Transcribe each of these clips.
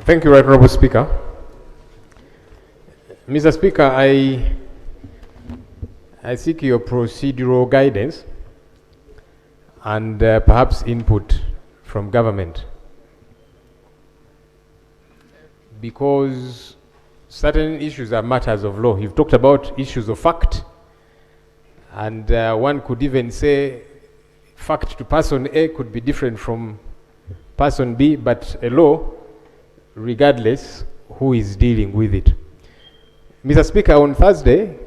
Thank you, Right Honourable Speaker. Mr. Speaker, I seek your procedural guidance and perhaps input from government, because certain issues are matters of law. You've talked about issues of fact, and one could even say fact to person A could be different from person B, but a law, regardless who is dealing with it. Mr. Speaker, on Thursday,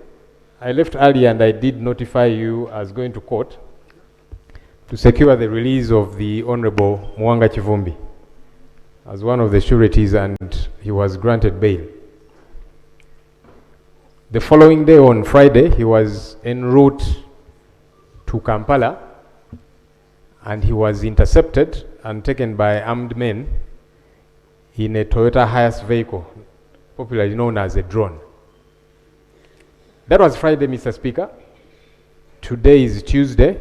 I left early and I did notify you as going to court to secure the release of the Honorable Mwanga Kivumbi as one of the sureties, and he was granted bail. The following day, on Friday, he was en route to Kampala and he was intercepted and taken by armed men in a Toyota Hiace vehicle, popularly known as a drone. That was Friday, Mr. Speaker. Today is Tuesday.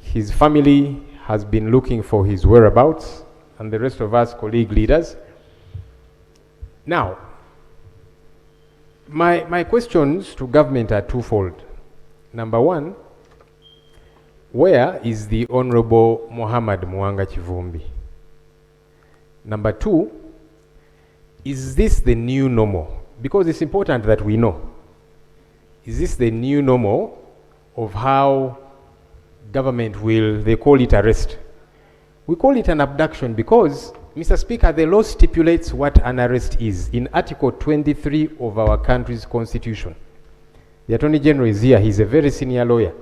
His family has been looking for his whereabouts, and the rest of us colleague leaders. Now, my questions to government are twofold. Number one, where is the Honorable Muhammad Mwanga Kivumbi? Number two, is this the new normal? Because it's important that we know. Is this the new normal of how government will, they call it arrest? We call it an abduction because, Mr. Speaker, the law stipulates what an arrest is in Article 23 of our country's constitution. The Attorney General is here. He's a very senior lawyer.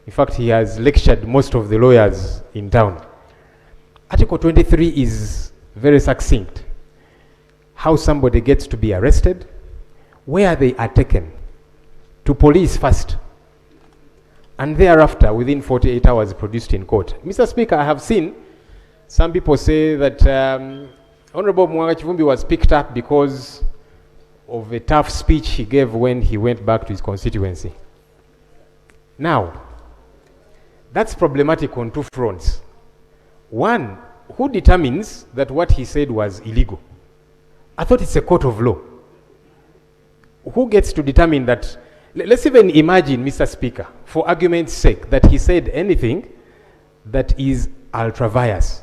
In fact, he has lectured most of the lawyers in town. Article 23 is very succinct. How somebody gets to be arrested, where they are taken, to police first, and thereafter, within 48 hours, produced in court. Mr. Speaker, I have seen some people say that Honorable Mwanga Kivumbi was picked up because of a tough speech he gave when he went back to his constituency. Now, that's problematic on two fronts. One, who determines that what he said was illegal? I thought it's a court of law. Who gets to determine that? Let's even imagine, Mr. Speaker, for argument's sake, that he said anything that is ultra-vires.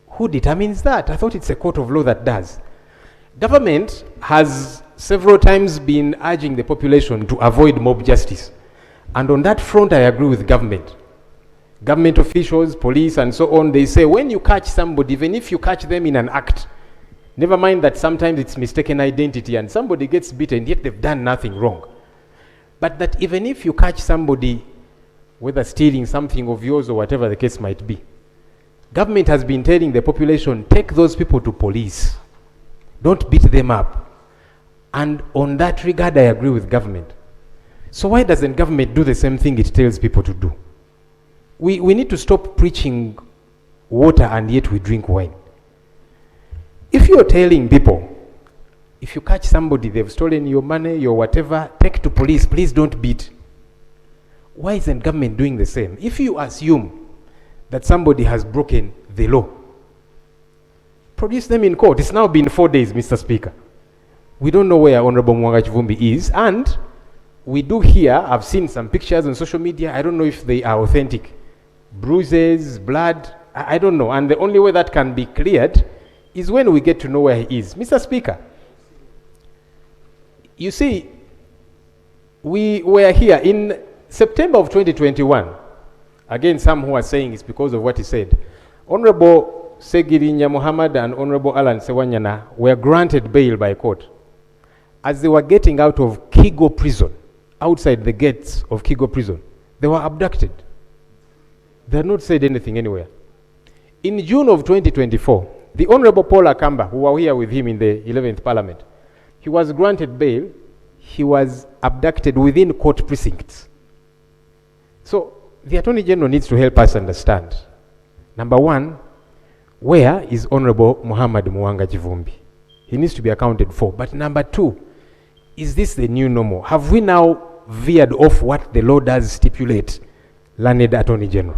Who determines that? I thought it's a court of law that does. Government has several times been urging the population to avoid mob justice. And on that front, I agree with government. Government officials, police, and so on, they say when you catch somebody, even if you catch them in an act, never mind that sometimes it's mistaken identity and somebody gets beaten, yet they've done nothing wrong. But that even if you catch somebody, whether stealing something of yours or whatever the case might be, government has been telling the population, take those people to police. Don't beat them up. And on that regard, I agree with government. So why doesn't government do the same thing it tells people to do? We need to stop preaching water and yet we drink wine. If you're telling people, if you catch somebody, they've stolen your money, your whatever, take to police, please don't beat. Why isn't government doing the same? If you assume that somebody has broken the law, produce them in court. It's now been 4 days, Mr. Speaker. We don't know where Honorable Mwanga Kivumbi is, and we do hear, I've seen some pictures on social media, I don't know if they are authentic. Bruises, blood, I don't know. And the only way that can be cleared is when we get to know where he is. Mr. Speaker, you see, we were here in September of 2021. Again, some who are saying it's because of what he said. Honorable Segirinya Muhammad and Honorable Alan Sewanyana were granted bail by court. As they were getting out of Kigo prison, outside the gates of Kigo prison, they were abducted. They had not said anything anywhere. In June of 2024, the Honorable Paul Akamba, who were here with him in the 11th Parliament, he was granted bail. He was abducted within court precincts. So the Attorney General needs to help us understand. Number one, where is Honorable Muhammad Mwanga Kivumbi? He needs to be accounted for. But number two, is this the new normal? Have we now veered off what the law does stipulate, learned Attorney General?